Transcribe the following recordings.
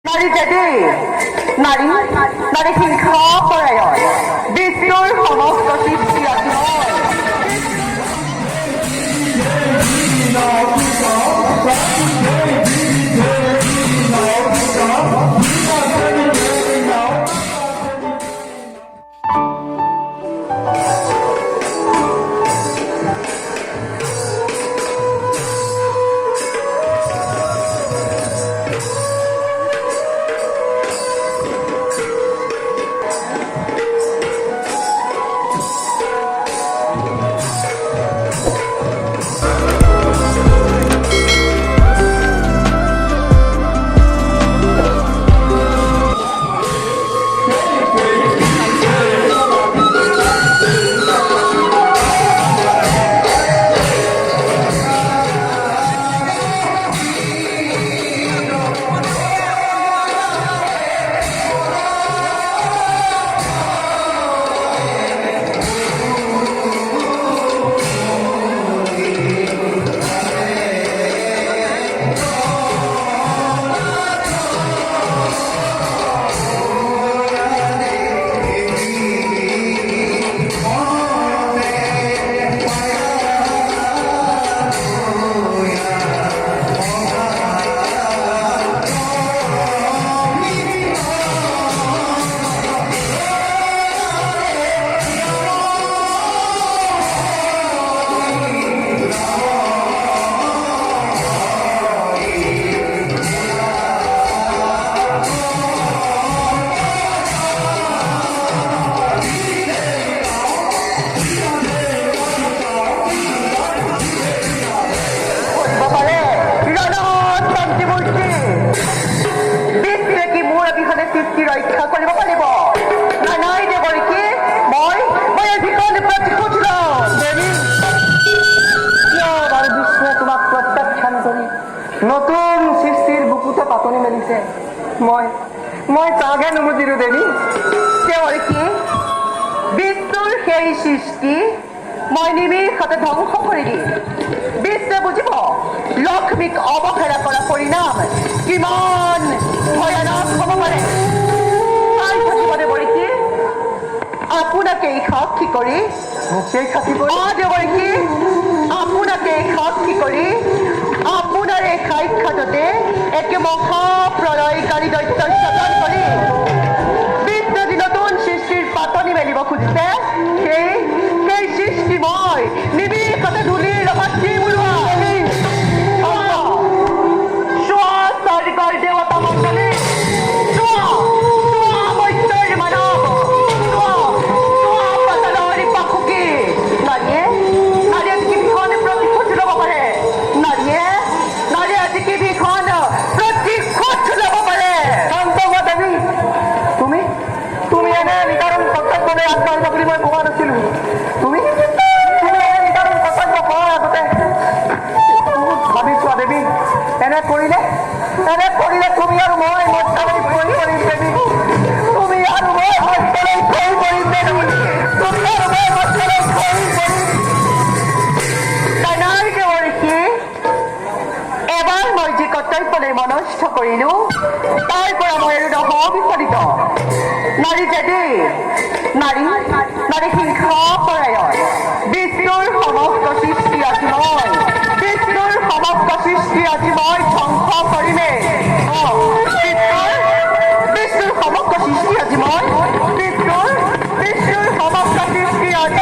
নাৰী জাতি নাৰী নাৰী হিংসা পৰায়ণ বিষ্ণুৰ সমস্ত সৃষ্টি আছে নতুন সৃষ্টিৰ বুকুতে পাতনি মেলিছে মই তাকে নুবুজিলো দেৱী তেওঁৰ কি বিষ্ণুৰ সেই সৃষ্টি মই নিমিষতে ধ্বংস কৰি দিম বিষ্ণুৱে বুজিব লক্ষ্মীক অৱহেলা কৰা পৰিণাম কিমান ভয়ানক হ'ব পাৰে চাই থাকিব দেৱৰী কি আপোনাকে সাক্ষী কৰি দেৱৰী কি আপোনাকে সাক্ষী কৰি আপোনাৰ এই সাক্ষাততে একে মহাপ্ৰলয়কাৰী দৈত্যৰ স্বজন কৰি বিষ্ণু যি নতুন সৃষ্টিৰ পাতনি মেলিব খুজিছে সেই সৃষ্টি মই নিমিষতে ধূলিৰ লগত উৰুৱা চোৱা স্বৰ্গৰ দেৱতা মণ্ডলী মনস্থ কৰিলো তাৰ পৰা মই আৰু নহয় বিচলিত নাৰী জাতি নাৰী হিংসা পৰায়ণ বিষ্ণুৰ সমস্ত সৃষ্টি আজি মই বিষ্ণুৰ সমস্ত সৃষ্টি আজি মই ধ্বংস কৰিমে বিষ্ণুৰ সমস্ত সৃষ্টি আজি মই বিষ্ণুৰ সমস্ত সৃষ্টি আজি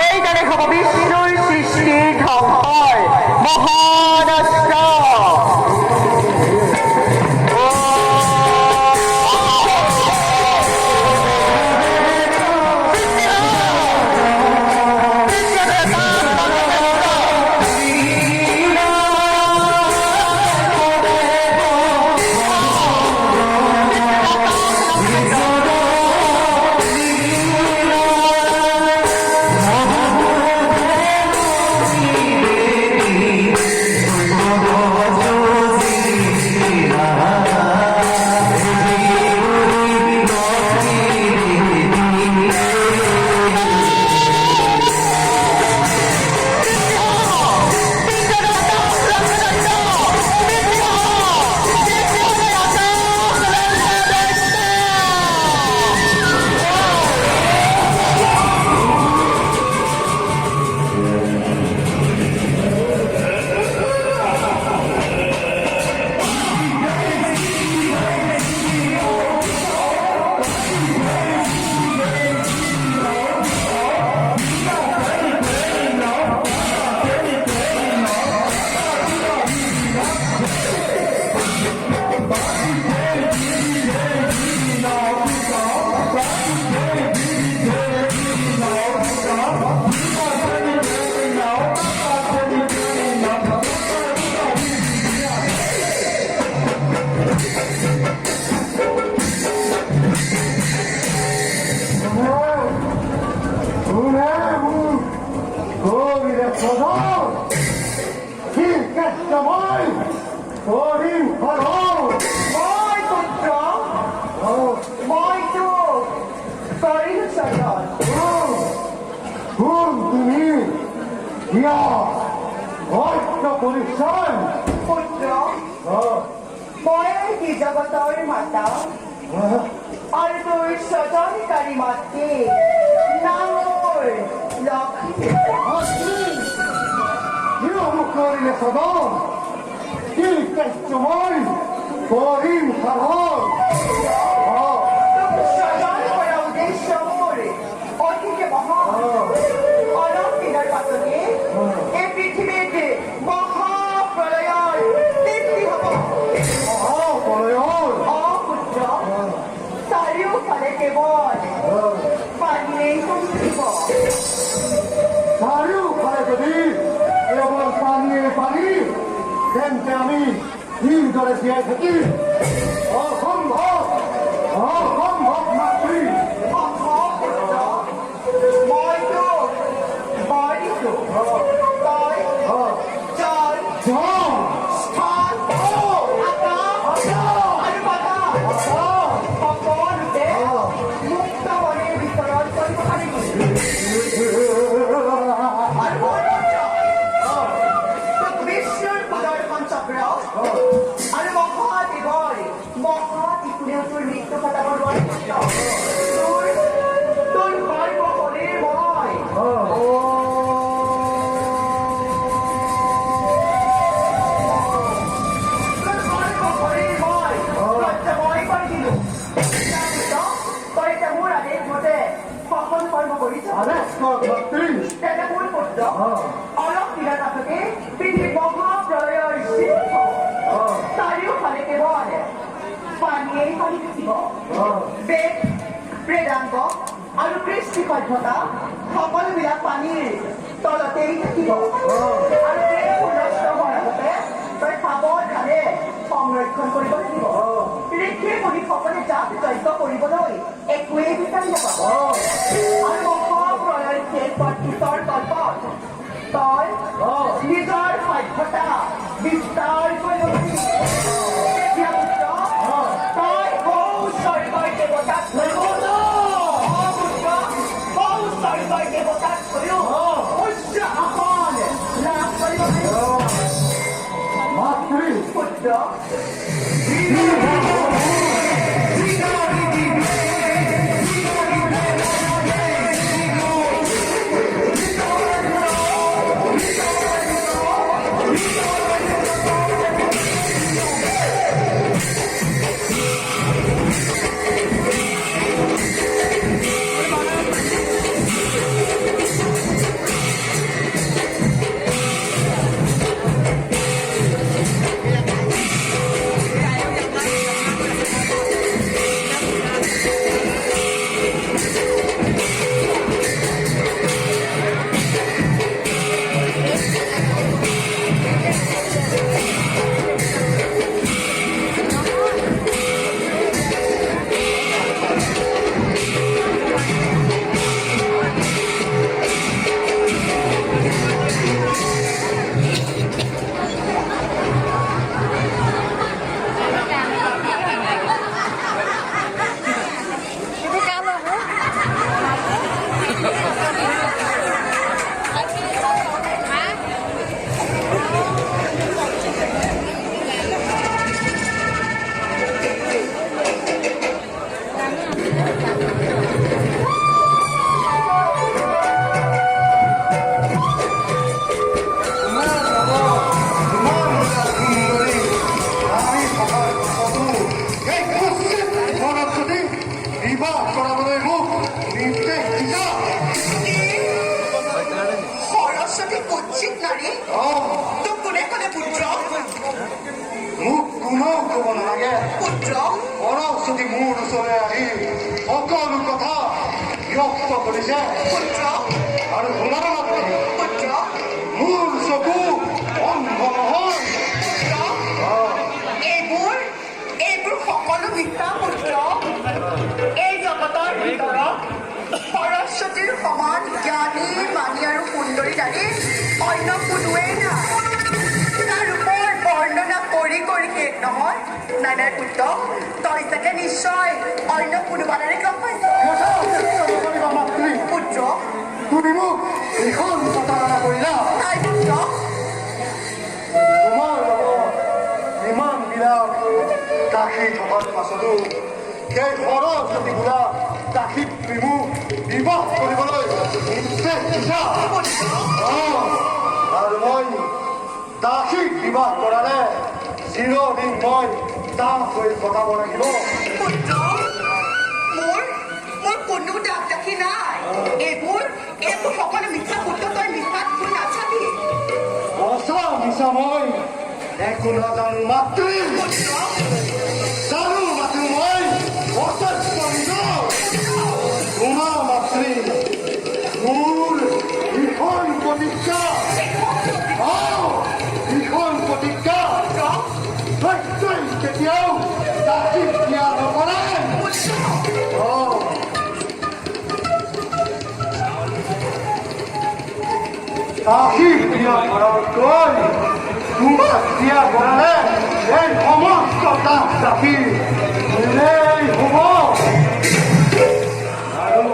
এইদৰে হ'ব বিষ্ণুৰ সৃষ্টিৰ ধ্বংসৰ মহানষ্ট জামাই হৰিণ হৰণ মই পুত্ৰ মইতো কৰিলো চয়ন কোন তুমি ইয়া ভক্ত পৰিচয় পুত্ৰ মই এই জগতৰ মাতা আৰু তোৰ স্বজনকাৰী মাতৃ নামৰ লক্ষ্মী ইয়ো কৰিলে সদন কি মই হৰিণ হৰণ স্বজন কৰা উদ্দেশ্য মোৰ অতিকে মহান অলপ দিনৰ পাছতে এই পৃথিৱীত মহাপ্ৰলয়ৰ সৃষ্টি হ'ব মহাপ্ৰলয়ৰ পুত্ৰ চাৰিওফালে কেৱল পানীয়েই থাকিব চাৰিওফালে যদি কেৱল পানীয়ে পানী তেন্তে আমি কিদৰে জীয়াই থাকিম অসম্ভৱ অসম্ভৱ মাতৃ মইতো মৰিছো তই জল যাওঁ স্থান আকাশ আৰু বাতাস সকলোতে মুক্ত মনে বিচৰণ কৰিব পাৰিবি আৰু মোৰ তোক বিষ্ণুৰ সুদৰ্শন চক্ৰ আৰু মহাদেৱৰ মহাত্ৰিপুৰেও তোৰ মৃত্যু ঘটাব নোৱাৰিব তোৰ গৰ্ব শৰীৰ মই অলপ দিনৰ পাছতে পৃথিৱীত মহাপ্ৰলয়ৰ সৃষ্টি হ'ব চাৰিওফালে কেৱল পানীয়েই পানী থাকিব বেদ বেদাংগ আৰু কৃষ্টি সভ্যতা সকলোবিলাক পানীৰ তলতেই থাকিব আৰু এইবোৰ নষ্ট হোৱাৰ আগতে তই সাৱধানে সংৰক্ষণ কৰিব লাগিব ঋষি মুনিসকলে যাক যজ্ঞ কৰিবলৈ একোৱেই বিচাৰি নাপাব আৰু মহাপ্ৰলয়ৰ শেষ পিছৰ কল্পত তই নিজৰ সভ্যতা বিস্তাৰ কৰিব তেতিয়া পুত্ৰ তই স্বৰ্গৰ দেৱতাক স্বৰ্গৰ দেৱতাক হৈও উচ্চ আসন লাভ কৰিব মাতৃ পুত্ৰ সৰস্বতী মোৰ ওচৰলৈ আহি সকলো কথা ব্যক্ত কৰিছে আৰু শুনাৰ মাত্ৰ মোৰ চকু অন্ধ নহয় এইবোৰ সকলো মিথ্যা পুত্ৰ এই জগতৰ ভিতৰত সৰস্বতীৰ সমান জ্ঞানী মানী আৰু সুন্দৰী নাৰী অন্য কোনোৱেই নাই তাৰ ৰূপৰ নহয় নাই নাই পুত্ৰ তই চাগে নিশ্চয় অন্য কোনোবা নাৰীক লগ পাইছ পুত্ৰ তুমি মোক এইখন প্ৰতাৰণা কৰিলা নাই পুত্ৰ তোমাৰ লগত ইমানবিলাক দাসী থকাৰ পাছতো সেই ঘৰৰ প্ৰতিকূলা দাসী বিমুখ বিবাহ কৰিবলৈ নিৰ্দেশ দিছা আৰু মই দাসীক বিবাহ কৰালে চিৰদিন মই দাস হৈ কটাব লাগিব পুত্ৰ মোৰ কোনো দাস দাসী নাই এইবোৰ সকলো মিছা পুত্ৰ তই মিছাত কৈ নাচাবি সঁচা মিছা মই একো নাজানো মাতৃ জানো মাতৃ মই অসত্য নিজৰ তোমাৰ মাতৃ মোৰ ভীষণ প্ৰতিজ্ঞা ভীষণ প্ৰতিজ্ঞা সত্যই কেতিয়াও দাসীক বিয়া নকৰে দাসীক বিয়া কৰাতকৈ তোমাক বিয়া কৰালে এই সমস্ত দাস দাসী মিলেই হ'ব আৰু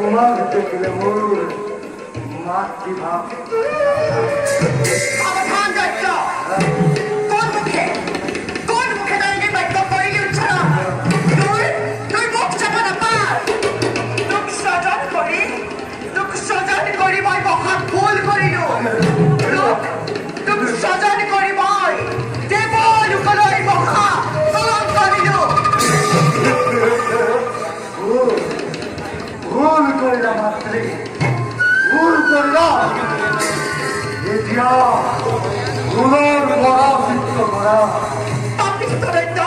তোমাক দেখিলে মোৰ মাতৃভাৱ সাৱধান দৈত্য কোন মুখে তই এই বাক্য কৰিলি উচ্চাৰণ তুই মুখ চাব নাপায় তোক স্বজন কৰি মই বসাত ভুল কৰিলো তোক স্বজন কৰি মই দেৱলোকলৈ বসা চলন কৰিলো ভুল কৰিলা মাতৃ ভুল কৰিলা এতিয়া ভুলৰ পৰা চিত্ৰ কৰা পাপিষ্ট দৈত্য